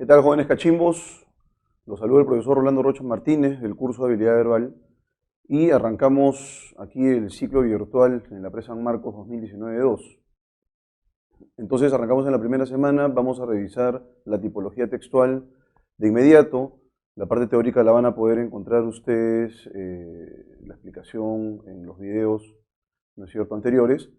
¿Qué tal, jóvenes cachimbos? Los saluda el profesor Rolando Rocha Martínez del curso de habilidad verbal y arrancamos aquí el ciclo virtual en la Pre-San Marcos 2019-2. Entonces arrancamos en la primera semana, vamos a revisar la tipología textual de inmediato. La parte teórica la van a poder encontrar ustedes, la explicación en los videos, ¿no es cierto?, anteriores.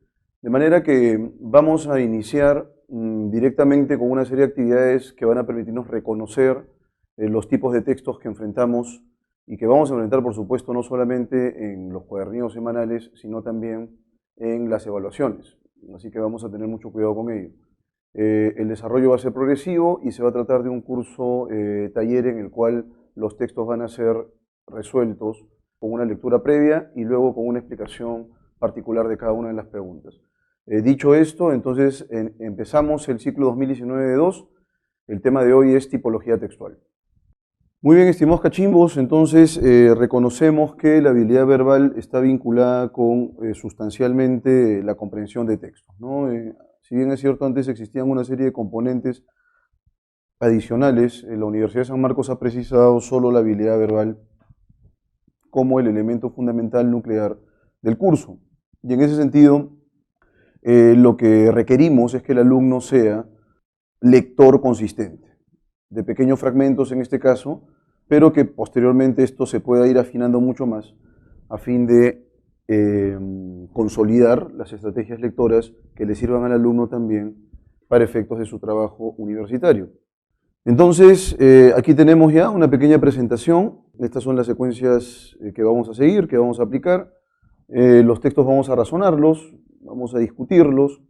De manera que vamos a iniciar directamente con una serie de actividades que van a permitirnos reconocer los tipos de textos que enfrentamos y que vamos a enfrentar, por supuesto, no solamente en los cuadernillos semanales, sino también en las evaluaciones. Así que vamos a tener mucho cuidado con ello. El desarrollo va a ser progresivo y se va a tratar de un curso taller en el cual los textos van a ser resueltos con una lectura previa y luego con una explicación particular de cada una de las preguntas. Dicho esto, entonces empezamos el ciclo 2019-2. El tema de hoy es tipología textual. Muy bien, estimados cachimbos, entonces reconocemos que la habilidad verbal está vinculada con sustancialmente la comprensión de textos, ¿no? Si bien es cierto, antes existían una serie de componentes adicionales, la Universidad de San Marcos ha precisado solo la habilidad verbal como el elemento fundamental nuclear del curso. Y en ese sentido, lo que requerimos es que el alumno sea lector consistente, de pequeños fragmentos en este caso, pero que posteriormente esto se pueda ir afinando mucho más a fin de consolidar las estrategias lectoras que le sirvan al alumno también para efectos de su trabajo universitario. Entonces, aquí tenemos ya una pequeña presentación. Estas son las secuencias que vamos a seguir, que vamos a aplicar. Los textos vamos a razonarlos, vamos a discutirlos.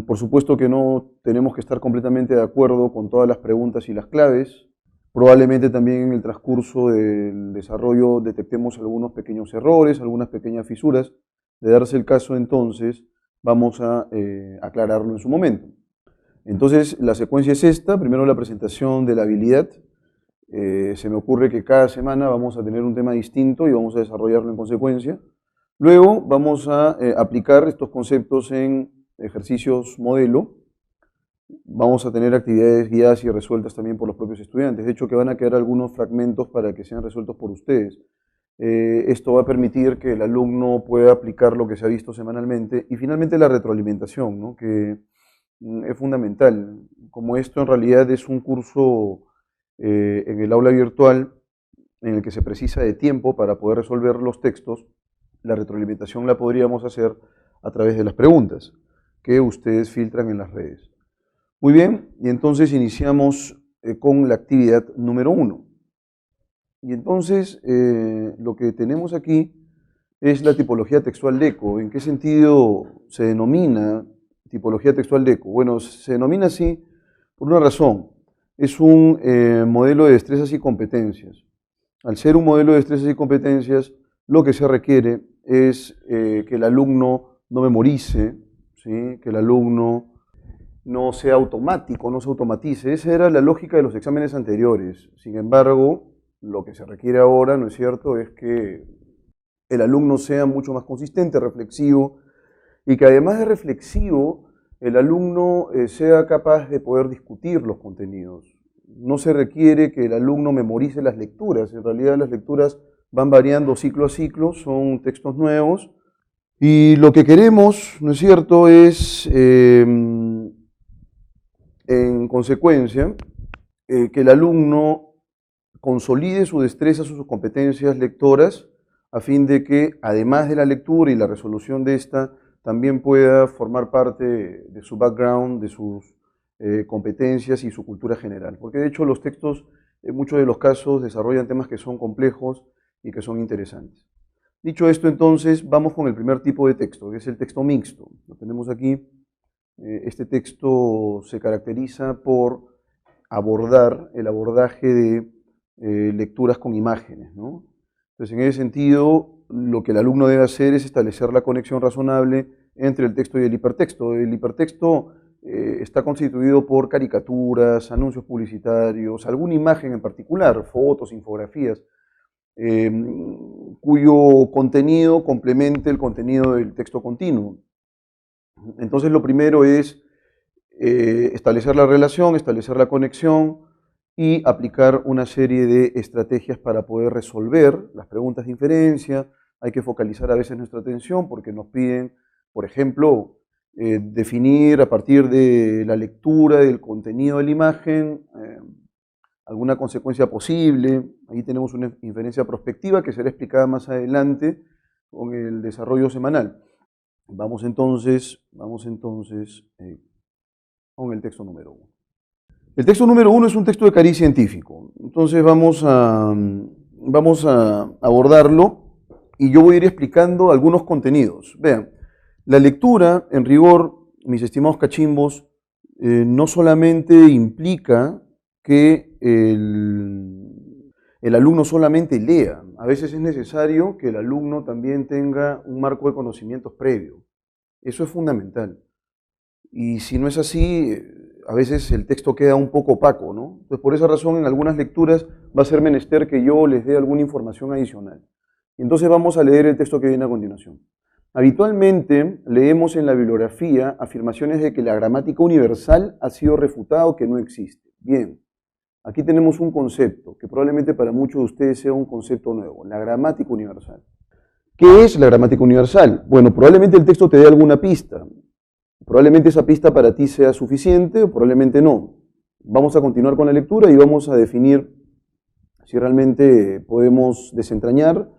Por supuesto que no tenemos que estar completamente de acuerdo con todas las preguntas y las claves. Probablemente también en el transcurso del desarrollo detectemos algunos pequeños errores, algunas pequeñas fisuras. De darse el caso, entonces, vamos a aclararlo en su momento. Entonces, la secuencia es esta. Primero la presentación de la habilidad. Se me ocurre que cada semana vamos a tener un tema distinto y vamos a desarrollarlo en consecuencia. Luego vamos a aplicar estos conceptos en ejercicios modelo. Vamos a tener actividades guiadas y resueltas también por los propios estudiantes. De hecho, que van a quedar algunos fragmentos para que sean resueltos por ustedes. Esto va a permitir que el alumno pueda aplicar lo que se ha visto semanalmente. Y finalmente la retroalimentación, ¿no?, que es fundamental. Como esto en realidad es un curso en el aula virtual en el que se precisa de tiempo para poder resolver los textos, la retroalimentación la podríamos hacer a través de las preguntas que ustedes filtran en las redes. Muy bien, y entonces iniciamos con la actividad número 1. Y entonces lo que tenemos aquí es la tipología textual DECO. ¿En qué sentido se denomina tipología textual DECO? Bueno, se denomina así por una razón. Es un modelo de destrezas y competencias. Al ser un modelo de destrezas y competencias, lo que se requiere es que el alumno no memorice, ¿sí?, que el alumno no sea automático, no se automatice. Esa era la lógica de los exámenes anteriores. Sin embargo, lo que se requiere ahora, ¿no es cierto?, es que el alumno sea mucho más consistente, reflexivo, y que además de reflexivo, el alumno sea capaz de poder discutir los contenidos. No se requiere que el alumno memorice las lecturas. En realidad las lecturas van variando ciclo a ciclo, son textos nuevos, y lo que queremos, ¿no es cierto?, es, en consecuencia, que el alumno consolide su destreza, sus competencias lectoras, a fin de que, además de la lectura y la resolución de esta, también pueda formar parte de su background, de sus competencias y su cultura general. Porque de hecho los textos, en muchos de los casos, desarrollan temas que son complejos y que son interesantes. Dicho esto, entonces, vamos con el primer tipo de texto, que es el texto mixto. Lo tenemos aquí. Este texto se caracteriza por abordar el abordaje de lecturas con imágenes, ¿no? Entonces, en ese sentido, lo que el alumno debe hacer es establecer la conexión razonable entre el texto y el hipertexto. El hipertexto está constituido por caricaturas, anuncios publicitarios, alguna imagen en particular, fotos, infografías, cuyo contenido complemente el contenido del texto continuo. Entonces lo primero es establecer la relación, establecer la conexión, y aplicar una serie de estrategias para poder resolver las preguntas de inferencia. Hay que focalizar a veces nuestra atención porque nos piden, por ejemplo, definir a partir de la lectura del contenido de la imagen alguna consecuencia posible. Ahí tenemos una inferencia prospectiva que será explicada más adelante con el desarrollo semanal. Vamos entonces con el texto número 1. El texto número 1 es un texto de cariz científico. Entonces vamos a abordarlo y yo voy a ir explicando algunos contenidos. Vean, la lectura, en rigor, mis estimados cachimbos, no solamente implica que el alumno solamente lea. A veces es necesario que el alumno también tenga un marco de conocimientos previo. Eso es fundamental. Y si no es así, a veces el texto queda un poco opaco, ¿no? Pues por esa razón, en algunas lecturas va a ser menester que yo les dé alguna información adicional. Entonces vamos a leer el texto que viene a continuación. Habitualmente leemos en la bibliografía afirmaciones de que la gramática universal ha sido refutado, que no existe. Bien, aquí tenemos un concepto que probablemente para muchos de ustedes sea un concepto nuevo, la gramática universal. ¿Qué es la gramática universal? Bueno, probablemente el texto te dé alguna pista. Probablemente esa pista para ti sea suficiente o probablemente no. Vamos a continuar con la lectura y vamos a definir si realmente podemos desentrañar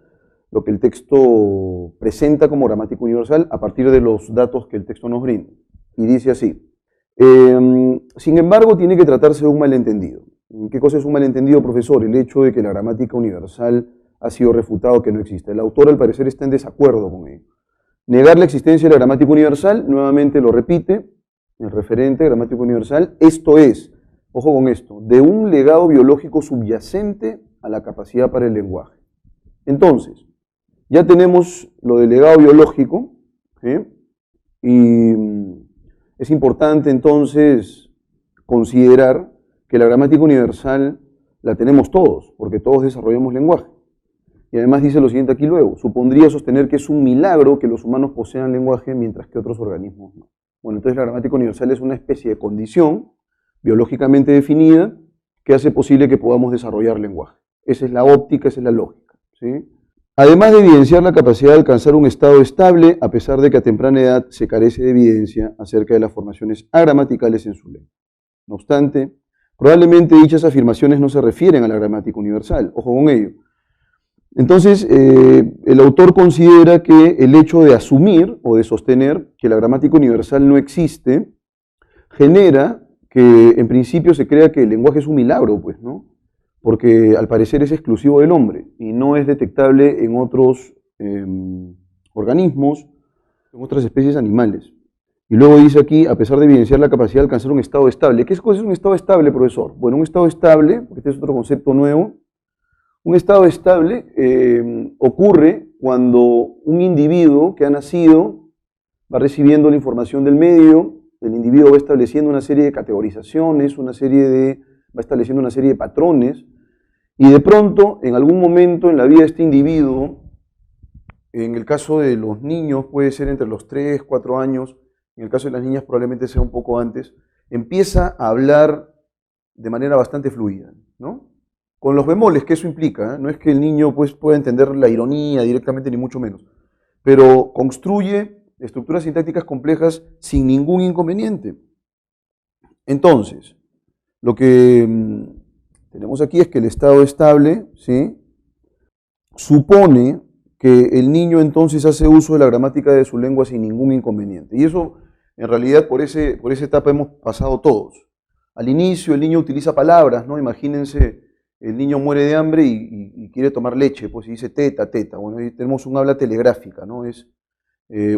lo que el texto presenta como gramática universal a partir de los datos que el texto nos brinda. Y dice así: sin embargo, tiene que tratarse de un malentendido. ¿Qué cosa es un malentendido, profesor? El hecho de que la gramática universal ha sido refutado, que no existe. El autor, al parecer, está en desacuerdo con ello. Negar la existencia de la gramática universal, nuevamente lo repite, el referente gramática universal, esto es, ojo con esto, de un legado biológico subyacente a la capacidad para el lenguaje. Entonces, ya tenemos lo del legado biológico, ¿sí? Y es importante entonces considerar que la gramática universal la tenemos todos, porque todos desarrollamos lenguaje. Y además dice lo siguiente aquí luego: supondría sostener que es un milagro que los humanos posean lenguaje mientras que otros organismos no. Bueno, entonces la gramática universal es una especie de condición biológicamente definida que hace posible que podamos desarrollar lenguaje. Esa es la óptica, esa es la lógica, ¿sí? Además de evidenciar la capacidad de alcanzar un estado estable, a pesar de que a temprana edad se carece de evidencia acerca de las formaciones agramaticales en su lengua. No obstante, probablemente dichas afirmaciones no se refieren a la gramática universal. Ojo con ello. Entonces, el autor considera que el hecho de asumir o de sostener que la gramática universal no existe genera que en principio se crea que el lenguaje es un milagro, pues, ¿no? Porque al parecer es exclusivo del hombre y no es detectable en otros organismos, en otras especies animales. Y luego dice aquí, a pesar de evidenciar la capacidad de alcanzar un estado estable. ¿Qué es un estado estable, profesor? Bueno, un estado estable, porque este es otro concepto nuevo. Un estado estable ocurre cuando un individuo que ha nacido va recibiendo la información del medio, el individuo va estableciendo una serie de categorizaciones, va estableciendo una serie de patrones, y de pronto, en algún momento en la vida de este individuo, en el caso de los niños puede ser entre los 3, 4 años, en el caso de las niñas probablemente sea un poco antes, empieza a hablar de manera bastante fluida, ¿no? Con los bemoles que eso implica, ¿eh? No es que el niño pues, pueda entender la ironía directamente, ni mucho menos, pero construye estructuras sintácticas complejas sin ningún inconveniente. Entonces, lo que tenemos aquí es que el estado estable, ¿sí?, supone que el niño entonces hace uso de la gramática de su lengua sin ningún inconveniente. Y eso, en realidad, por esa etapa hemos pasado todos. Al inicio el niño utiliza palabras, ¿no? Imagínense, el niño muere de hambre y quiere tomar leche, pues y dice teta, teta. Bueno, ahí tenemos un habla telegráfica, ¿no? Es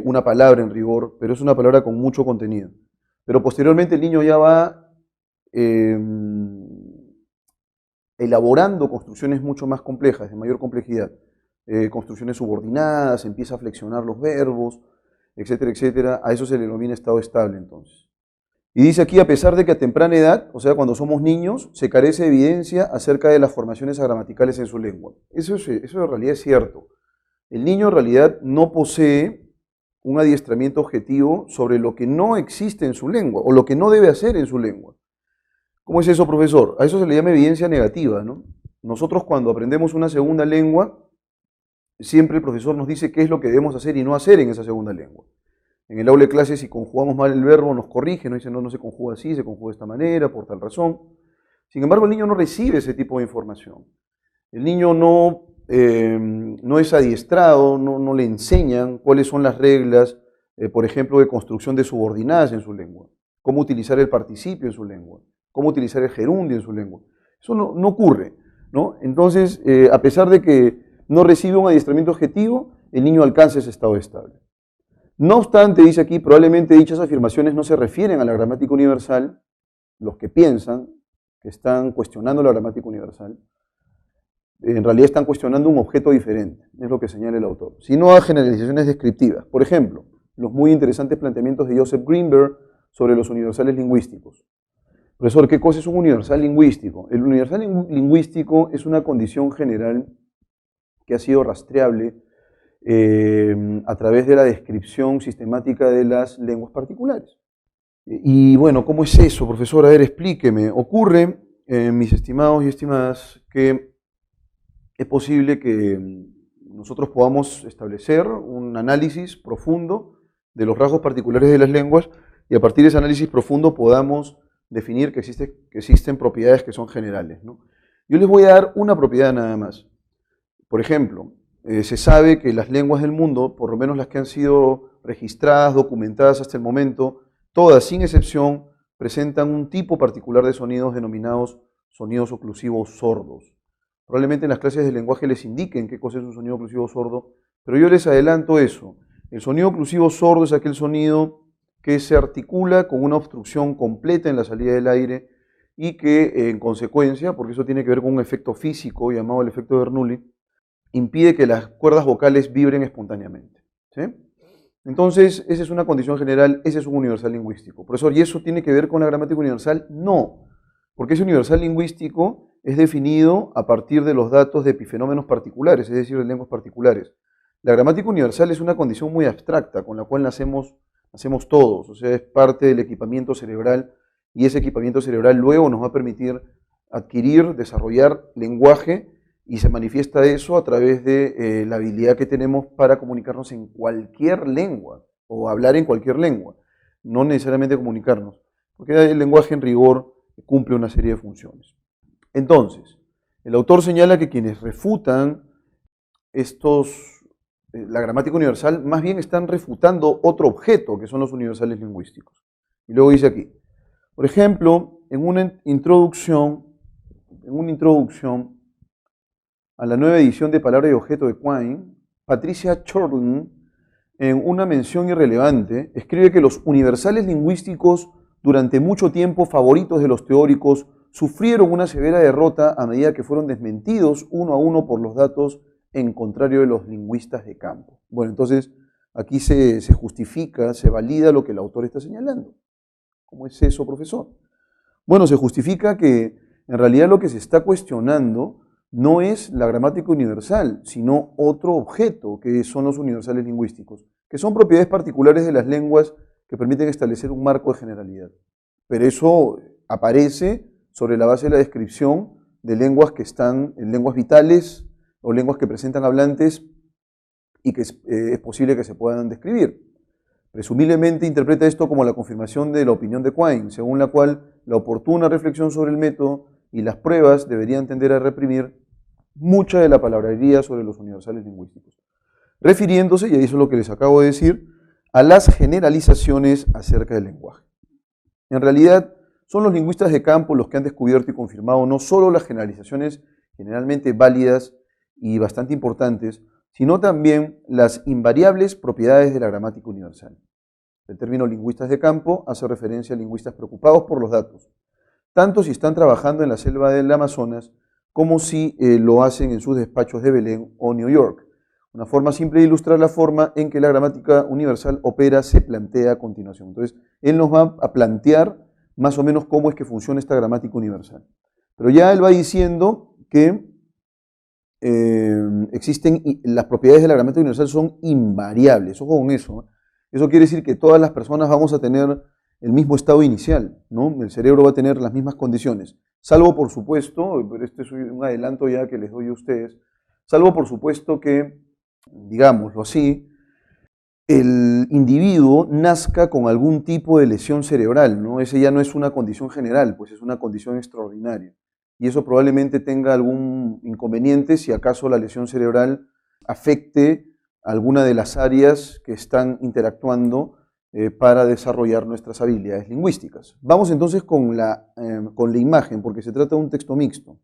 una palabra en rigor, pero es una palabra con mucho contenido. Pero posteriormente el niño ya va elaborando construcciones mucho más complejas, de mayor complejidad. Construcciones subordinadas, empieza a flexionar los verbos, etcétera, etcétera. A eso se le denomina estado estable entonces. Y dice aquí, a pesar de que a temprana edad, o sea, cuando somos niños, se carece de evidencia acerca de las formaciones gramaticales en su lengua. Eso en realidad es cierto. El niño en realidad no posee un adiestramiento objetivo sobre lo que no existe en su lengua, o lo que no debe hacer en su lengua. ¿Cómo es eso, profesor? A eso se le llama evidencia negativa, ¿no? Nosotros cuando aprendemos una segunda lengua, siempre el profesor nos dice qué es lo que debemos hacer y no hacer en esa segunda lengua. En el aula de clases, si conjugamos mal el verbo, nos corrige, nos dice no, no se conjuga así, se conjuga de esta manera, por tal razón. Sin embargo, el niño no recibe ese tipo de información. El niño no es adiestrado, no le enseñan cuáles son las reglas, por ejemplo, de construcción de subordinadas en su lengua, cómo utilizar el participio en su lengua, cómo utilizar el gerundio en su lengua. Eso no ocurre, ¿no? Entonces, a pesar de que no recibe un adiestramiento objetivo, el niño alcanza ese estado estable. No obstante, dice aquí, probablemente dichas afirmaciones no se refieren a la gramática universal, los que piensan que están cuestionando la gramática universal, en realidad están cuestionando un objeto diferente, es lo que señala el autor, sino a generalizaciones descriptivas. Por ejemplo, los muy interesantes planteamientos de Joseph Greenberg sobre los universales lingüísticos. Profesor, ¿qué cosa es un universal lingüístico? El universal lingüístico es una condición general que ha sido rastreable a través de la descripción sistemática de las lenguas particulares. Y bueno, ¿cómo es eso, profesor? A ver, explíqueme. Ocurre, mis estimados y estimadas, que es posible que nosotros podamos establecer un análisis profundo de los rasgos particulares de las lenguas y a partir de ese análisis profundo podamos definir que existen propiedades que son generales, ¿no? Yo les voy a dar una propiedad nada más. Por ejemplo, se sabe que las lenguas del mundo, por lo menos las que han sido registradas, documentadas hasta el momento, todas, sin excepción, presentan un tipo particular de sonidos denominados sonidos oclusivos sordos. Probablemente en las clases de lenguaje les indiquen qué cosa es un sonido oclusivo sordo, pero yo les adelanto eso. El sonido oclusivo sordo es aquel sonido que se articula con una obstrucción completa en la salida del aire y que, en consecuencia, porque eso tiene que ver con un efecto físico llamado el efecto Bernoulli, impide que las cuerdas vocales vibren espontáneamente, ¿sí? Entonces, esa es una condición general, ese es un universal lingüístico. Profesor, ¿y eso tiene que ver con la gramática universal? No, porque ese universal lingüístico es definido a partir de los datos de epifenómenos particulares, es decir, de lenguas particulares. La gramática universal es una condición muy abstracta con la cual nacemos todos, o sea, es parte del equipamiento cerebral y ese equipamiento cerebral luego nos va a permitir adquirir, desarrollar lenguaje y se manifiesta eso a través de la habilidad que tenemos para comunicarnos en cualquier lengua o hablar en cualquier lengua, no necesariamente comunicarnos, porque el lenguaje en rigor cumple una serie de funciones. Entonces, el autor señala que quienes refutan la gramática universal más bien están refutando otro objeto que son los universales lingüísticos. Y luego dice aquí, por ejemplo, en una introducción a la nueva edición de Palabra y Objeto de Quine, Patricia Chorlton, en una mención irrelevante, escribe que los universales lingüísticos, durante mucho tiempo favoritos de los teóricos, sufrieron una severa derrota a medida que fueron desmentidos uno a uno por los datos en contrario de los lingüistas de campo. Bueno, entonces aquí se justifica, se valida lo que el autor está señalando. ¿Cómo es eso, profesor? Bueno, se justifica que en realidad lo que se está cuestionando no es la gramática universal, sino otro objeto, que son los universales lingüísticos, que son propiedades particulares de las lenguas que permiten establecer un marco de generalidad. Pero eso aparece sobre la base de la descripción de lenguas que están en lenguas vitales o lenguas que presentan hablantes y que es posible que se puedan describir. Presumiblemente interpreta esto como la confirmación de la opinión de Quine, según la cual la oportuna reflexión sobre el método y las pruebas deberían tender a reprimir mucha de la palabrería sobre los universales lingüísticos, refiriéndose, y eso es lo que les acabo de decir, a las generalizaciones acerca del lenguaje. En realidad, son los lingüistas de campo los que han descubierto y confirmado no solo las generalizaciones generalmente válidas y bastante importantes, sino también las invariables propiedades de la gramática universal. El término lingüistas de campo hace referencia a lingüistas preocupados por los datos, tanto si están trabajando en la selva del Amazonas como si lo hacen en sus despachos de Belén o New York. Una forma simple de ilustrar la forma en que la gramática universal opera se plantea a continuación. Entonces, él nos va a plantear más o menos cómo es que funciona esta gramática universal. Pero ya él va diciendo que existen, las propiedades de la gramática universal son invariables. Ojo con eso, ¿eh? Eso quiere decir que todas las personas vamos a tener el mismo estado inicial, ¿no? El cerebro va a tener las mismas condiciones, salvo por supuesto, pero este es un adelanto ya que les doy a ustedes, salvo por supuesto que, digámoslo así, el individuo nazca con algún tipo de lesión cerebral, ¿no? Ese ya no es una condición general, pues es una condición extraordinaria. Y eso probablemente tenga algún inconveniente si acaso la lesión cerebral afecte alguna de las áreas que están interactuando para desarrollar nuestras habilidades lingüísticas. Vamos entonces con la imagen, porque se trata de un texto mixto.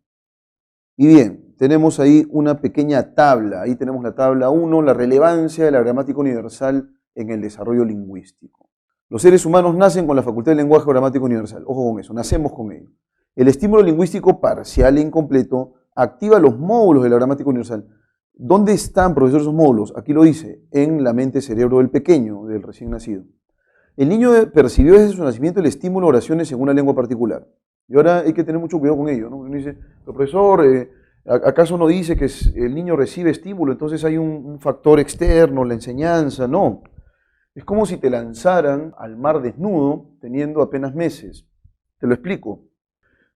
Y bien, tenemos ahí una pequeña tabla. Ahí tenemos la tabla 1, la relevancia de la gramática universal en el desarrollo lingüístico. Los seres humanos nacen con la facultad del lenguaje gramático universal. Ojo con eso, nacemos con ello. El estímulo lingüístico parcial e incompleto activa los módulos de la gramática universal. ¿Dónde están, profesor, esos módulos? Aquí lo dice, en la mente-cerebro del pequeño, del recién nacido. El niño percibió desde su nacimiento el estímulo de oraciones en una lengua particular. Y ahora hay que tener mucho cuidado con ello, ¿no? Uno dice, pero profesor, ¿acaso no dice que el niño recibe estímulo? Entonces hay un factor externo, la enseñanza. No. Es como si te lanzaran al mar desnudo teniendo apenas meses. Te lo explico.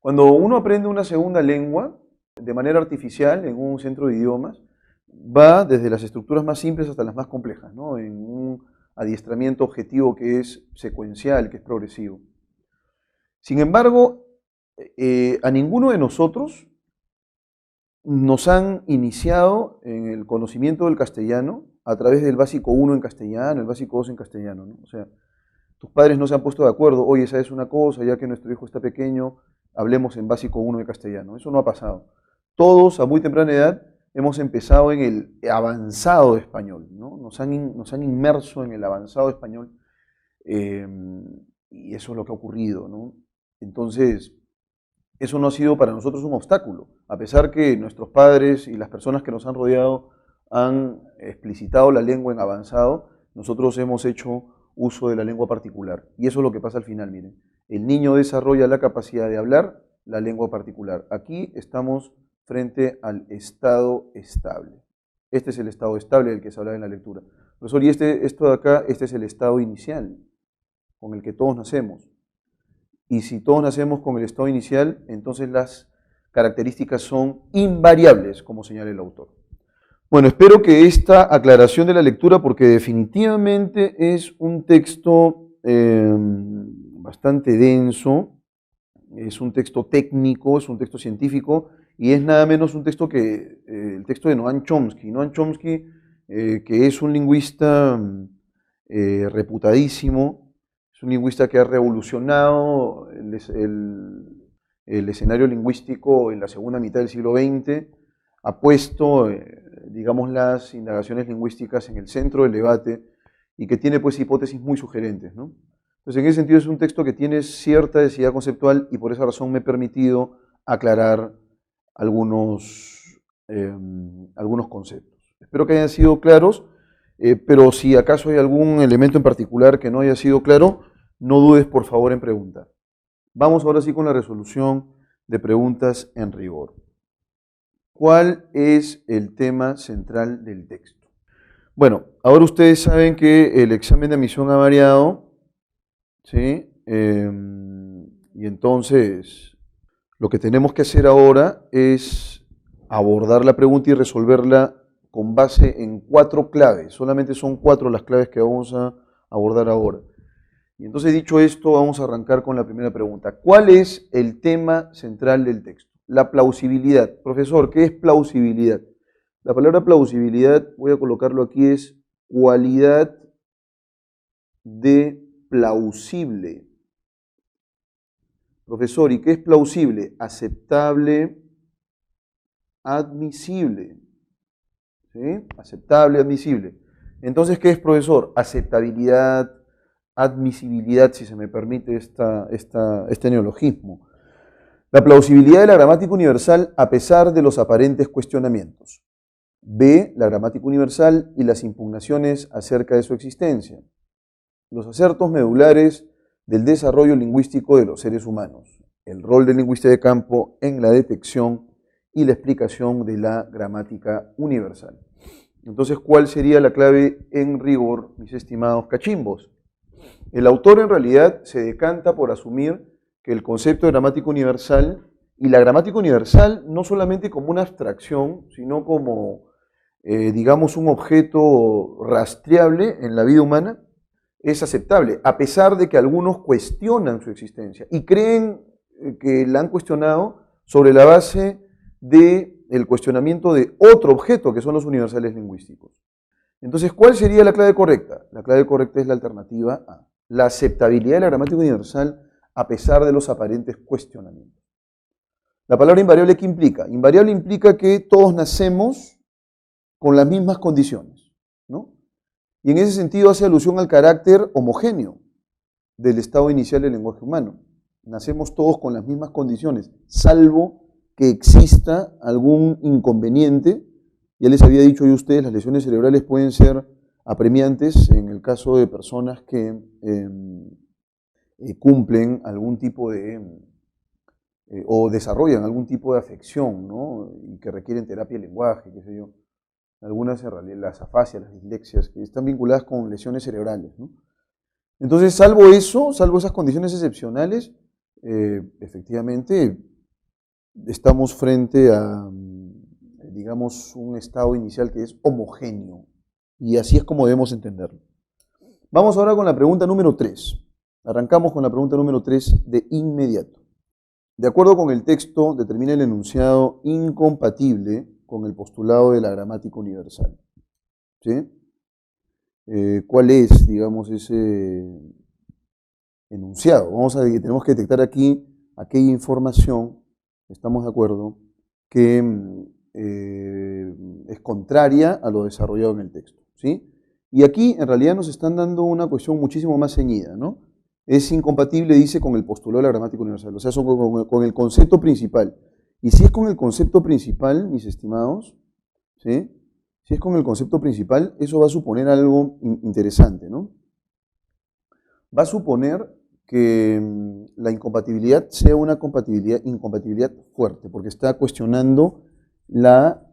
Cuando uno aprende una segunda lengua, de manera artificial, en un centro de idiomas, va desde las estructuras más simples hasta las más complejas, ¿no? En un adiestramiento objetivo que es secuencial, que es progresivo. Sin embargo, a ninguno de nosotros nos han iniciado en el conocimiento del castellano a través del básico 1 en castellano, el básico 2 en castellano, ¿no? O sea, tus padres no se han puesto de acuerdo, oye, ¿sabes una cosa? Ya que nuestro hijo está pequeño, hablemos en básico 1 de castellano. Eso no ha pasado. Todos a muy temprana edad hemos empezado en el avanzado de español, ¿no? Nos han inmerso en el avanzado de español y eso es lo que ha ocurrido, ¿no? Entonces, eso no ha sido para nosotros un obstáculo, a pesar que nuestros padres y las personas que nos han rodeado han explicitado la lengua en avanzado, nosotros hemos hecho uso de la lengua particular. Y eso es lo que pasa al final, miren. El niño desarrolla la capacidad de hablar la lengua particular. Aquí estamos frente al estado estable. Este es el estado estable del que se hablaba en la lectura. Profesor, y esto de acá, este es el estado inicial, con el que todos nacemos. Y si todos nacemos con el estado inicial, entonces las características son invariables, como señala el autor. Bueno, espero que esta aclaración de la lectura, porque definitivamente es un texto bastante denso, es un texto técnico, es un texto científico, y es nada menos un texto que el texto de Noam Chomsky. Noam Chomsky, que es un lingüista reputadísimo, es un lingüista que ha revolucionado el escenario lingüístico en la segunda mitad del siglo XX, ha puesto, digamos, las indagaciones lingüísticas en el centro del debate y que tiene, pues, hipótesis muy sugerentes, ¿no? Entonces, en ese sentido es un texto que tiene cierta densidad conceptual y por esa razón me he permitido aclarar algunos conceptos. Espero que hayan sido claros, pero si acaso hay algún elemento en particular que no haya sido claro, no dudes por favor en preguntar. Vamos ahora sí con la resolución de preguntas en rigor. ¿Cuál es el tema central del texto? Bueno, ahora ustedes saben que el examen de admisión ha variado, ¿sí? Y entonces lo que tenemos que hacer ahora es abordar la pregunta y resolverla con base en 4 claves. Solamente son 4 las claves que vamos a abordar ahora. Y entonces, dicho esto, vamos a arrancar con la primera pregunta. ¿Cuál es el tema central del texto? La plausibilidad. Profesor, ¿qué es plausibilidad? La palabra plausibilidad, voy a colocarlo aquí, es cualidad de plausible. Profesor, ¿y qué es plausible? Aceptable, admisible. ¿Sí? Aceptable, admisible. Entonces, ¿qué es, profesor? Aceptabilidad, admisibilidad, si se me permite este neologismo. La plausibilidad de la gramática universal a pesar de los aparentes cuestionamientos. B, la gramática universal y las impugnaciones acerca de su existencia. Los acertos medulares del desarrollo lingüístico de los seres humanos. El rol del lingüista de campo en la detección y la explicación de la gramática universal. Entonces, ¿cuál sería la clave en rigor, mis estimados cachimbos? El autor en realidad se decanta por asumir que el concepto de gramática universal, y la gramática universal no solamente como una abstracción, sino como, digamos, un objeto rastreable en la vida humana, es aceptable, a pesar de que algunos cuestionan su existencia y creen que la han cuestionado sobre la base del cuestionamiento de otro objeto, que son los universales lingüísticos. Entonces, ¿cuál sería la clave correcta? La clave correcta es la alternativa A, la aceptabilidad de la gramática universal a pesar de los aparentes cuestionamientos. La palabra invariable, ¿qué implica? Invariable implica que todos nacemos con las mismas condiciones, ¿no? Y en ese sentido hace alusión al carácter homogéneo del estado inicial del lenguaje humano. Nacemos todos con las mismas condiciones, salvo que exista algún inconveniente. Ya les había dicho yo a ustedes, las lesiones cerebrales pueden ser apremiantes en el caso de personas que cumplen algún tipo de, o desarrollan algún tipo de afección, ¿no? Y que requieren terapia de lenguaje, qué sé yo. Algunas en realidad, las afasias, las dislexias, que están vinculadas con lesiones cerebrales, ¿no? Entonces, salvo eso, salvo esas condiciones excepcionales, efectivamente estamos frente a, digamos, un estado inicial que es homogéneo. Y así es como debemos entenderlo. Vamos ahora con la pregunta número 3. Arrancamos con la pregunta número 3 de inmediato. De acuerdo con el texto, determina el enunciado incompatible con el postulado de la gramática universal. ¿Sí? ¿Cuál es, digamos, ese enunciado? Tenemos que detectar aquí aquella información, estamos de acuerdo, que es contraria a lo desarrollado en el texto, ¿sí? Y aquí en realidad nos están dando una cuestión muchísimo más ceñida, ¿no? Es incompatible, dice, con el postulado de la gramática universal, o sea, con el concepto principal. Y si es con el concepto principal, mis estimados, ¿sí? Si es con el concepto principal, eso va a suponer algo interesante, ¿no? Va a suponer que la incompatibilidad sea una incompatibilidad fuerte, porque está cuestionando la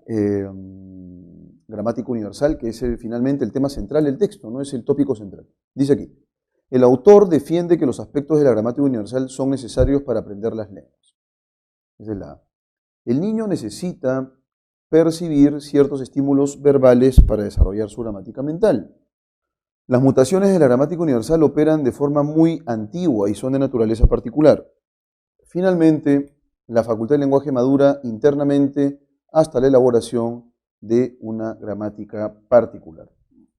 gramática universal, que es finalmente el tema central del texto, no es el tópico central. Dice aquí, el autor defiende que los aspectos de la gramática universal son necesarios para aprender las lenguas. Esa es la A. El niño necesita percibir ciertos estímulos verbales para desarrollar su gramática mental. Las mutaciones de la gramática universal operan de forma muy antigua y son de naturaleza particular. Finalmente, la facultad del lenguaje madura internamente hasta la elaboración de una gramática particular.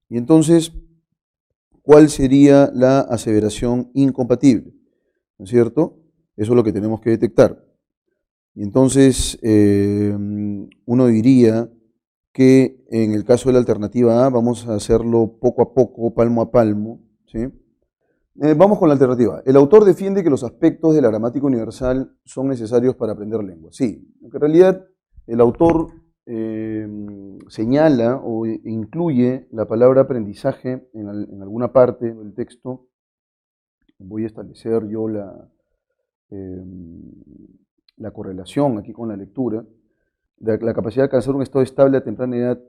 Y entonces, ¿cuál sería la aseveración incompatible? ¿No es cierto? Eso es lo que tenemos que detectar. Y entonces, uno diría que en el caso de la alternativa A vamos a hacerlo poco a poco, palmo a palmo, ¿sí? Vamos con la alternativa. El autor defiende que los aspectos de la gramática universal son necesarios para aprender lengua. Sí, en realidad el autor señala o incluye la palabra aprendizaje en alguna parte del texto. Voy a establecer yo la correlación aquí con la lectura. La capacidad de alcanzar un estado estable a temprana edad,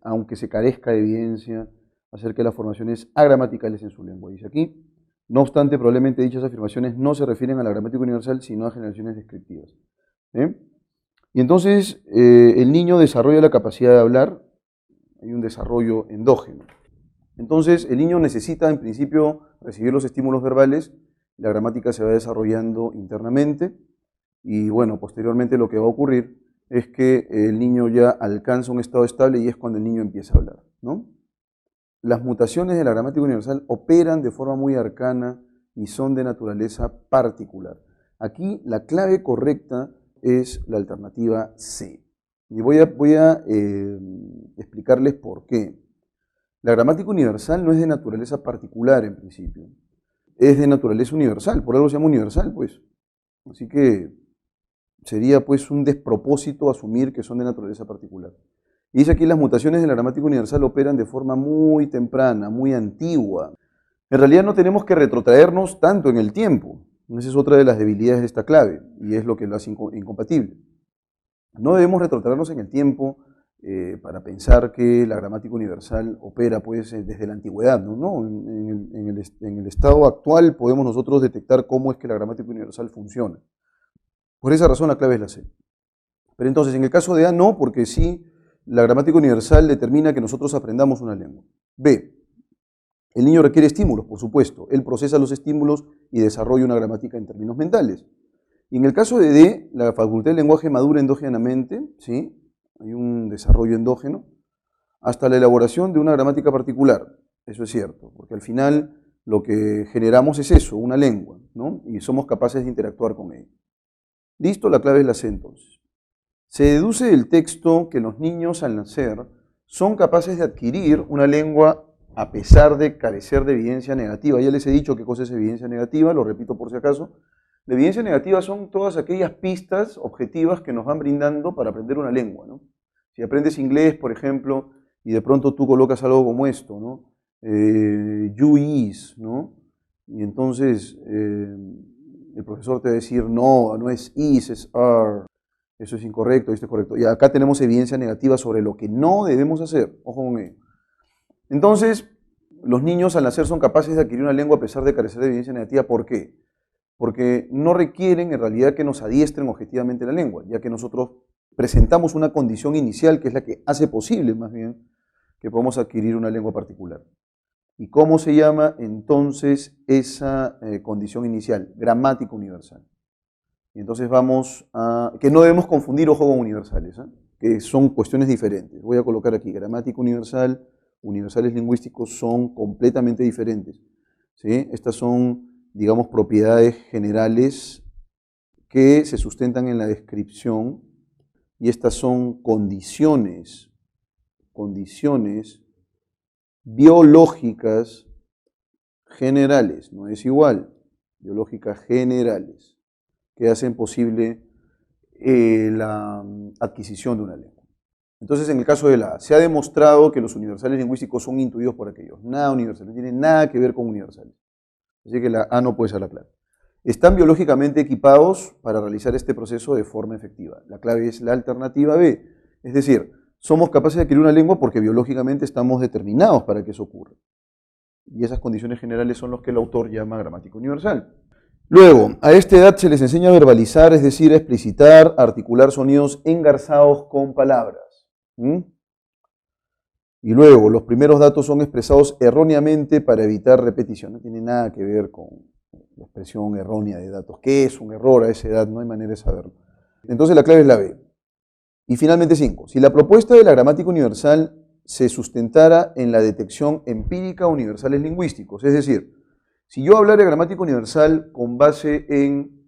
aunque se carezca de evidencia acerca de las formaciones agramaticales en su lengua. Dice aquí, no obstante, probablemente dichas afirmaciones no se refieren a la gramática universal, sino a generaciones descriptivas. Y entonces, el niño desarrolla la capacidad de hablar, hay un desarrollo endógeno. Entonces, el niño necesita, en principio, recibir los estímulos verbales, la gramática se va desarrollando internamente, y bueno, posteriormente lo que va a ocurrir es que el niño ya alcanza un estado estable y es cuando el niño empieza a hablar, ¿no? Las mutaciones de la gramática universal operan de forma muy arcana y son de naturaleza particular. Aquí la clave correcta es la alternativa C. Y voy a explicarles por qué. La gramática universal no es de naturaleza particular en principio, es de naturaleza universal, por algo se llama universal, pues. Así que sería pues un despropósito asumir que son de naturaleza particular. Y dice aquí, las mutaciones de la gramática universal operan de forma muy temprana, muy antigua. En realidad no tenemos que retrotraernos tanto en el tiempo. Esa es otra de las debilidades de esta clave, y es lo que lo hace incompatible. No debemos retrotraernos en el tiempo para pensar que la gramática universal opera pues, desde la antigüedad, ¿no? ¿No? En el estado actual podemos nosotros detectar cómo es que la gramática universal funciona. Por esa razón la clave es la C. Pero entonces, en el caso de A, no, porque sí, la gramática universal determina que nosotros aprendamos una lengua. B, el niño requiere estímulos, por supuesto. Él procesa los estímulos y desarrolla una gramática en términos mentales. Y en el caso de D, la facultad del lenguaje madura endógenamente, ¿sí? Hay un desarrollo endógeno, hasta la elaboración de una gramática particular. Eso es cierto, porque al final lo que generamos es eso, una lengua, ¿no? Y somos capaces de interactuar con ella. Listo, la clave es la C entonces. Se deduce del texto que los niños al nacer son capaces de adquirir una lengua a pesar de carecer de evidencia negativa. Ya les he dicho qué cosa es evidencia negativa, lo repito por si acaso. La evidencia negativa son todas aquellas pistas objetivas que nos van brindando para aprender una lengua, ¿no? Si aprendes inglés, por ejemplo, y de pronto tú colocas algo como esto, ¿no? You is, ¿no? Y entonces el profesor te va a decir, no, no es is, es are. Eso es incorrecto, esto es correcto. Y acá tenemos evidencia negativa sobre lo que no debemos hacer. Ojo con ello. Entonces, los niños al nacer son capaces de adquirir una lengua a pesar de carecer de evidencia negativa. ¿Por qué? Porque no requieren en realidad que nos adiestren objetivamente la lengua, ya que nosotros presentamos una condición inicial que es la que hace posible, más bien, que podamos adquirir una lengua particular. ¿Y cómo se llama entonces esa condición inicial? Gramática universal. Y entonces vamos a... que no debemos confundir, ojo, con universales, ¿eh? Que son cuestiones diferentes. Voy a colocar aquí, gramática universal, universales lingüísticos son completamente diferentes, ¿sí? Estas son, digamos, propiedades generales que se sustentan en la descripción y estas son condiciones biológicas generales, no es igual, biológicas generales, que hacen posible la adquisición de una lengua. Entonces, en el caso de la A, se ha demostrado que los universales lingüísticos son intuidos por aquellos. Nada universal, no tiene nada que ver con universales. Así que la A no puede ser la clave. Están biológicamente equipados para realizar este proceso de forma efectiva. La clave es la alternativa B. Es decir, somos capaces de adquirir una lengua porque biológicamente estamos determinados para que eso ocurra. Y esas condiciones generales son las que el autor llama gramática universal. Luego, a esta edad se les enseña a verbalizar, es decir, a explicitar, a articular sonidos engarzados con palabras. Y luego, los primeros datos son expresados erróneamente para evitar repetición. No tiene nada que ver con la expresión errónea de datos. ¿Qué es un error a esa edad? No hay manera de saberlo. Entonces la clave es la B. Y finalmente 5. Si la propuesta de la gramática universal se sustentara en la detección empírica de universales lingüísticos, es decir, si yo hablara de gramática universal con base en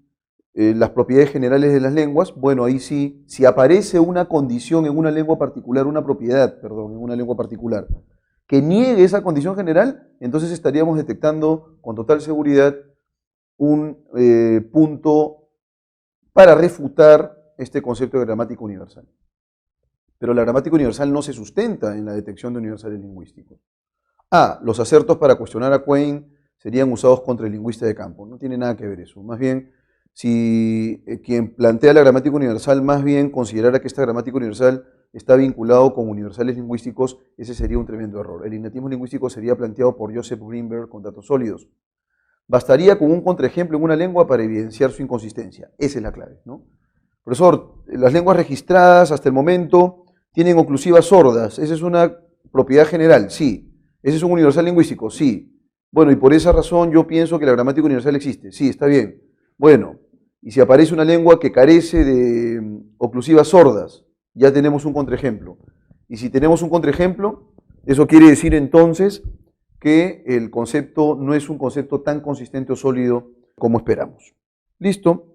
las propiedades generales de las lenguas, bueno, ahí sí, si aparece una condición en una lengua particular, una propiedad, perdón, en una lengua particular, que niegue esa condición general, entonces estaríamos detectando con total seguridad un punto para refutar este concepto de gramática universal. Pero la gramática universal no se sustenta en la detección de universales lingüísticos. A, los acertos para cuestionar a Quine serían usados contra el lingüista de campo. No tiene nada que ver eso. Más bien, si quien plantea la gramática universal más bien considerara que esta gramática universal está vinculado con universales lingüísticos, ese sería un tremendo error. El innatismo lingüístico sería planteado por Joseph Greenberg con datos sólidos. Bastaría con un contraejemplo en una lengua para evidenciar su inconsistencia. Esa es la clave, ¿no? Profesor, las lenguas registradas hasta el momento tienen oclusivas sordas. ¿Esa es una propiedad general? Sí. ¿Ese es un universal lingüístico? Sí. Bueno, y por esa razón yo pienso que la gramática universal existe. Sí, está bien. Bueno, y si aparece una lengua que carece de oclusivas sordas, ya tenemos un contraejemplo. Y si tenemos un contraejemplo, eso quiere decir entonces que el concepto no es un concepto tan consistente o sólido como esperamos. Listo.